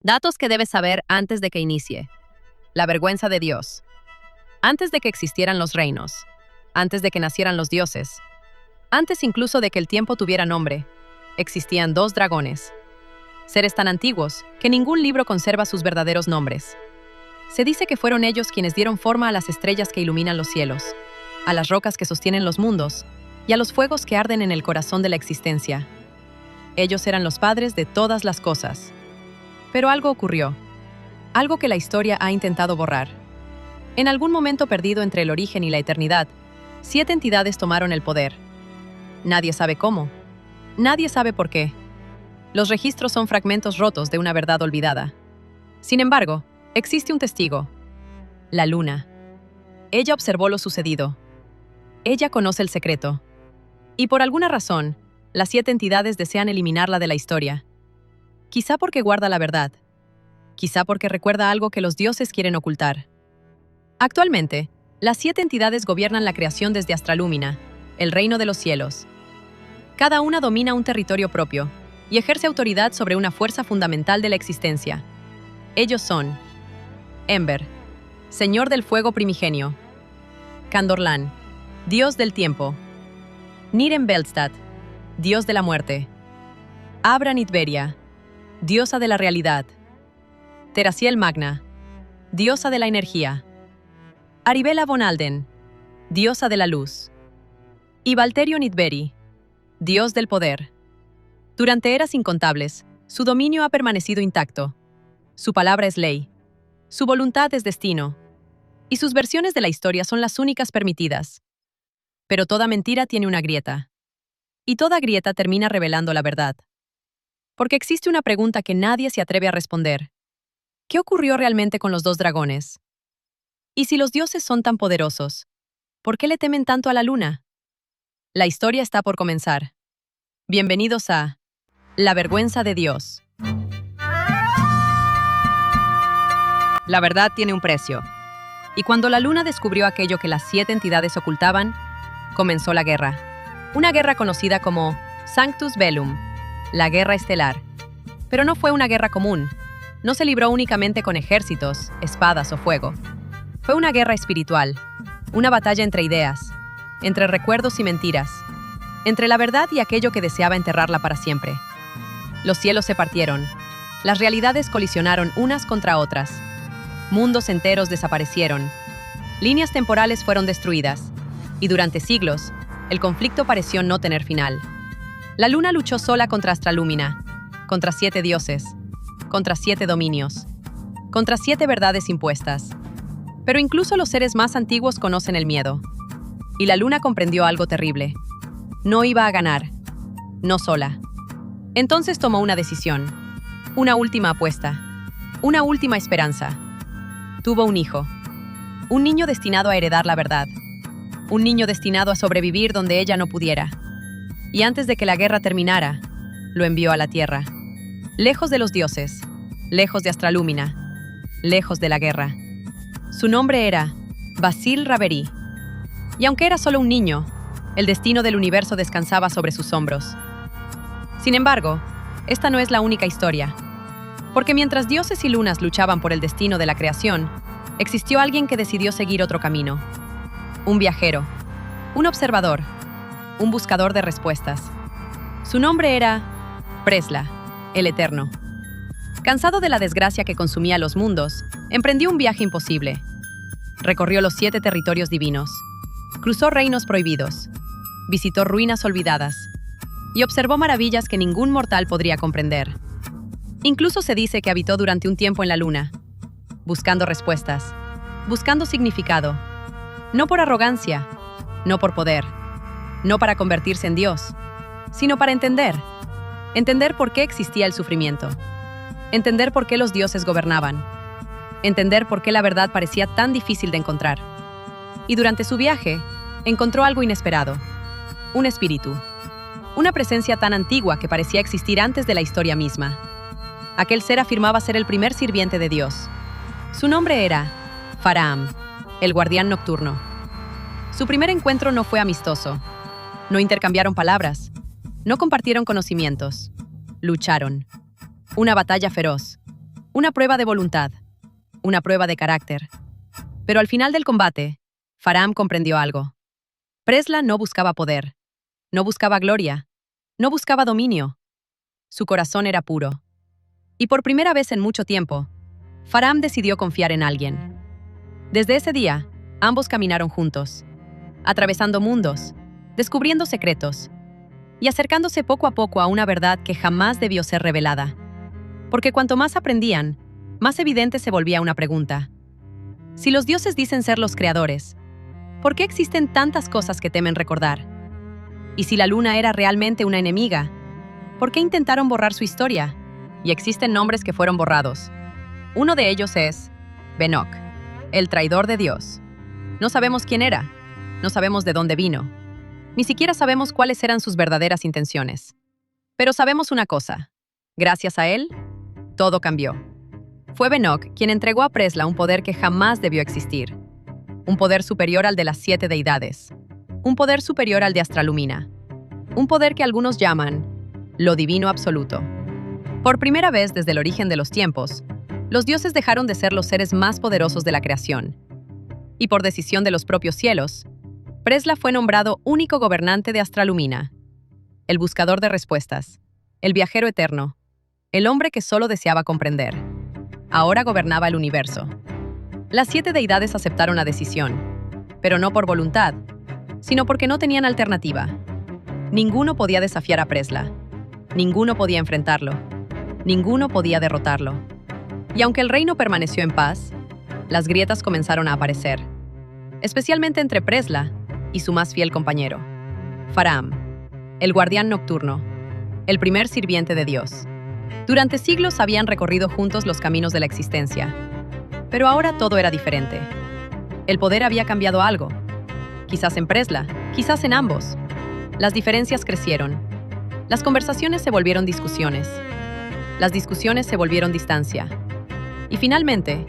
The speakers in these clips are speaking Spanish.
Datos que debes saber antes de que inicie. La vergüenza de Dios. Antes de que existieran los reinos, antes de que nacieran los dioses, antes incluso de que el tiempo tuviera nombre, existían dos dragones. Seres tan antiguos que ningún libro conserva sus verdaderos nombres. Se dice que fueron ellos quienes dieron forma a las estrellas que iluminan los cielos, a las rocas que sostienen los mundos y a los fuegos que arden en el corazón de la existencia. Ellos eran los padres de todas las cosas. Pero algo ocurrió, algo que la historia ha intentado borrar. En algún momento perdido entre el origen y la eternidad, 7 entidades tomaron el poder. Nadie sabe cómo, nadie sabe por qué. Los registros son fragmentos rotos de una verdad olvidada. Sin embargo, existe un testigo, la luna. Ella observó lo sucedido. Ella conoce el secreto. Y por alguna razón, las 7 entidades desean eliminarla de la historia. Quizá porque guarda la verdad. Quizá porque recuerda algo que los dioses quieren ocultar. Actualmente, las 7 entidades gobiernan la creación desde Astralúmina, el reino de los cielos. Cada una domina un territorio propio y ejerce autoridad sobre una fuerza fundamental de la existencia. Ellos son Ember, señor del fuego primigenio; Candorlán, dios del tiempo; Nirenvelstad, dios de la muerte; Abra Nitberia, diosa de la realidad; Teraciel Magna, diosa de la energía; Aribela von Alden, diosa de la luz; y Valterio Nitberi, dios del poder. Durante eras incontables, su dominio ha permanecido intacto. Su palabra es ley, su voluntad es destino, y sus versiones de la historia son las únicas permitidas. Pero toda mentira tiene una grieta, y toda grieta termina revelando la verdad. Porque existe una pregunta que nadie se atreve a responder. ¿Qué ocurrió realmente con los 2 dragones? Y si los dioses son tan poderosos, ¿por qué le temen tanto a la luna? La historia está por comenzar. Bienvenidos a La vergüenza de Dios. La verdad tiene un precio. Y cuando la luna descubrió aquello que las 7 entidades ocultaban, comenzó la guerra. Una guerra conocida como Sanctus Bellum, la guerra estelar. Pero no fue una guerra común. No se libró únicamente con ejércitos, espadas o fuego. Fue una guerra espiritual, una batalla entre ideas, entre recuerdos y mentiras, entre la verdad y aquello que deseaba enterrarla para siempre. Los cielos se partieron, las realidades colisionaron unas contra otras, mundos enteros desaparecieron, líneas temporales fueron destruidas, y durante siglos, el conflicto pareció no tener final. La luna luchó sola contra Astralúmina, contra 7 dioses, contra 7 dominios, contra 7 verdades impuestas. Pero incluso los seres más antiguos conocen el miedo. Y la luna comprendió algo terrible. No iba a ganar, no sola. Entonces tomó una decisión, una última apuesta, una última esperanza. Tuvo un hijo, un niño destinado a heredar la verdad, un niño destinado a sobrevivir donde ella no pudiera. Y antes de que la guerra terminara, lo envió a la tierra, lejos de los dioses, lejos de Astralúmina, lejos de la guerra. Su nombre era Basil Raverí. Y aunque era solo un niño, el destino del universo descansaba sobre sus hombros. Sin embargo, esta no es la única historia. Porque mientras dioses y lunas luchaban por el destino de la creación, existió alguien que decidió seguir otro camino. Un viajero, un observador, un buscador de respuestas. Su nombre era Presla, el Eterno. Cansado de la desgracia que consumía los mundos, emprendió un viaje imposible. Recorrió los 7 territorios divinos, cruzó reinos prohibidos, visitó ruinas olvidadas y observó maravillas que ningún mortal podría comprender. Incluso se dice que habitó durante un tiempo en la luna, buscando respuestas, buscando significado, no por arrogancia, no por poder, no para convertirse en Dios, sino para entender por qué existía el sufrimiento, entender por qué los dioses gobernaban, entender por qué la verdad parecía tan difícil de encontrar. Y durante su viaje, encontró algo inesperado, un espíritu, una presencia tan antigua que parecía existir antes de la historia misma. Aquel ser afirmaba ser el primer sirviente de Dios. Su nombre era Faraam, el guardián nocturno. Su primer encuentro no fue amistoso. No intercambiaron palabras, no compartieron conocimientos. Lucharon. Una batalla feroz. Una prueba de voluntad, una prueba de carácter. Pero al final del combate, Faram comprendió algo. Presla no buscaba poder, no buscaba gloria, no buscaba dominio. Su corazón era puro. Y por primera vez en mucho tiempo, Faram decidió confiar en alguien. Desde ese día, ambos caminaron juntos, atravesando mundos, descubriendo secretos y acercándose poco a poco a una verdad que jamás debió ser revelada. Porque cuanto más aprendían, más evidente se volvía una pregunta. Si los dioses dicen ser los creadores, ¿por qué existen tantas cosas que temen recordar? Y si la luna era realmente una enemiga, ¿por qué intentaron borrar su historia? Y existen nombres que fueron borrados. Uno de ellos es Benok, el traidor de Dios. No sabemos quién era, no sabemos de dónde vino, ni siquiera sabemos cuáles eran sus verdaderas intenciones. Pero sabemos una cosa, gracias a él, todo cambió. Fue Benok quien entregó a Presla un poder que jamás debió existir. Un poder superior al de las 7 deidades. Un poder superior al de Astralumina. Un poder que algunos llaman lo divino absoluto. Por primera vez desde el origen de los tiempos, los dioses dejaron de ser los seres más poderosos de la creación. Y por decisión de los propios cielos, Presla fue nombrado único gobernante de Astralumina. El buscador de respuestas, el viajero eterno, el hombre que solo deseaba comprender. Ahora gobernaba el universo. Las 7 deidades aceptaron la decisión, pero no por voluntad, sino porque no tenían alternativa. Ninguno podía desafiar a Presla. Ninguno podía enfrentarlo. Ninguno podía derrotarlo. Y aunque el reino permaneció en paz, las grietas comenzaron a aparecer, especialmente entre Presla y su más fiel compañero, Faram, el guardián nocturno, el primer sirviente de Dios. Durante siglos habían recorrido juntos los caminos de la existencia, pero ahora todo era diferente. El poder había cambiado algo, quizás en Presla, quizás en ambos. Las diferencias crecieron. Las conversaciones se volvieron discusiones. Las discusiones se volvieron distancia. Y finalmente,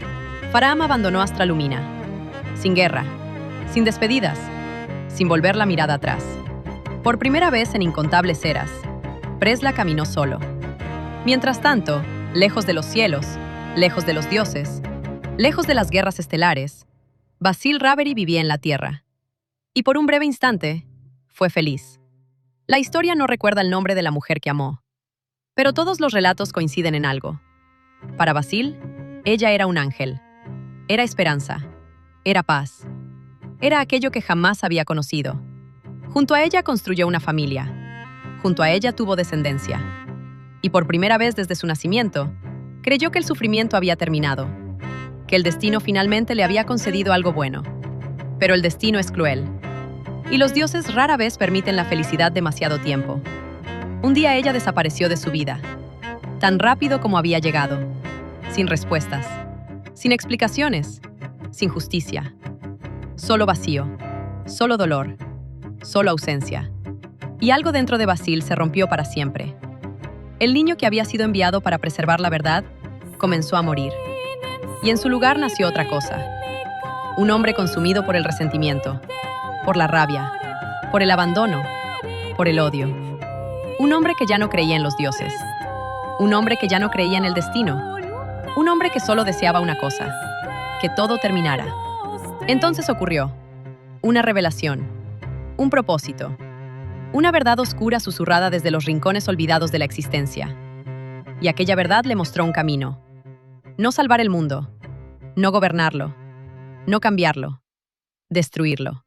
Faram abandonó Astralumina, sin guerra, sin despedidas, sin volver la mirada atrás. Por primera vez en incontables eras, Presla caminó solo. Mientras tanto, lejos de los cielos, lejos de los dioses, lejos de las guerras estelares, Basil Ravery vivía en la Tierra. Y por un breve instante, fue feliz. La historia no recuerda el nombre de la mujer que amó, pero todos los relatos coinciden en algo. Para Basil, ella era un ángel. Era esperanza. Era paz. Era aquello que jamás había conocido. Junto a ella construyó una familia. Junto a ella tuvo descendencia. Y por primera vez desde su nacimiento, creyó que el sufrimiento había terminado, que el destino finalmente le había concedido algo bueno. Pero el destino es cruel. Y los dioses rara vez permiten la felicidad demasiado tiempo. Un día ella desapareció de su vida, tan rápido como había llegado, sin respuestas, sin explicaciones, sin justicia. Solo vacío, solo dolor, solo ausencia. Y algo dentro de Basil se rompió para siempre. El niño que había sido enviado para preservar la verdad comenzó a morir. Y en su lugar nació otra cosa. Un hombre consumido por el resentimiento, por la rabia, por el abandono, por el odio. Un hombre que ya no creía en los dioses. Un hombre que ya no creía en el destino. Un hombre que solo deseaba una cosa, que todo terminara. Entonces ocurrió una revelación, un propósito, una verdad oscura susurrada desde los rincones olvidados de la existencia. Y aquella verdad le mostró un camino. No salvar el mundo, no gobernarlo, no cambiarlo, destruirlo.